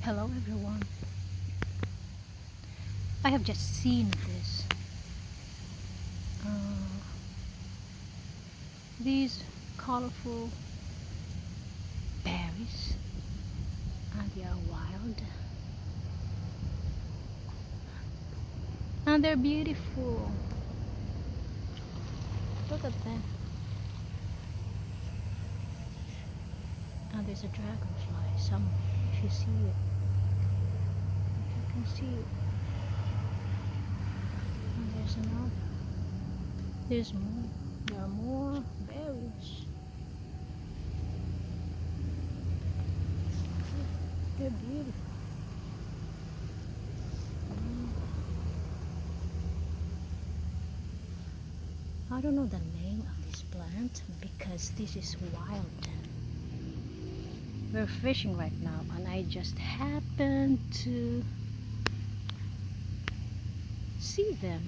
Hello everyone. I have just seen this. Uh, these colorful berries and they are wild and they're beautiful. Look at them. And there's a dragonfly somewhere. If you see it, if you can see it. And there's another. There's more. There are more berries. They're beautiful. I don't know the name of this plant because this is wild. We're fishing right now and I just happened to see them.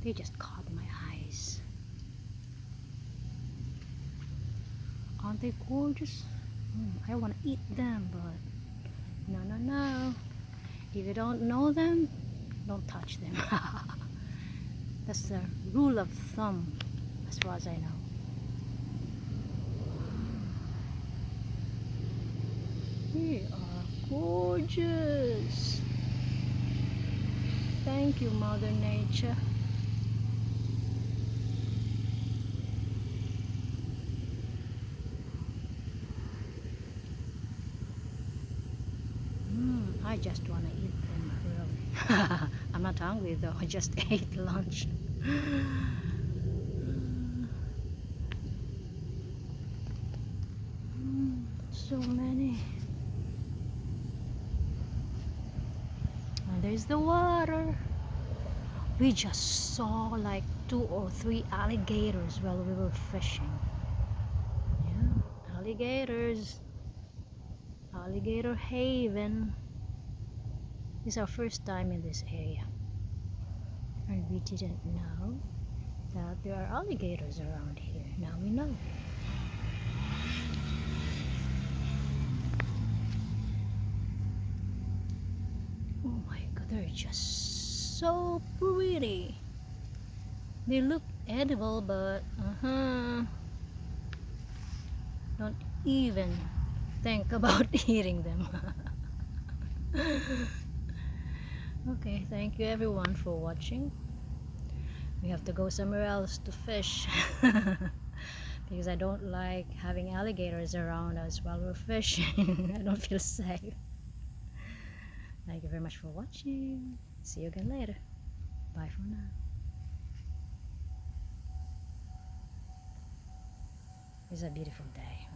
They just caught my eyes. Aren't they gorgeous? I want to eat them, but no. If you don't know them, don't touch them. That's the rule of thumb as far as I know. They are gorgeous. Thank you, Mother Nature. I just want to eat them, really. I'm not hungry though, I just ate lunch. So many. And there's the water. We just saw like 2 or 3 alligators while we were fishing. Yeah, alligators. Alligator Haven. This is our first time in this area. And we didn't know that there are alligators around here. Now we know. Oh my god, they're just so pretty. They look edible, but don't even think about eating them. Okay, thank you everyone for watching. We have to go somewhere else to fish because I don't like having alligators around us while we're fishing. I don't feel safe. Thank you very much for watching. See you again later. Bye for now. It's a beautiful day.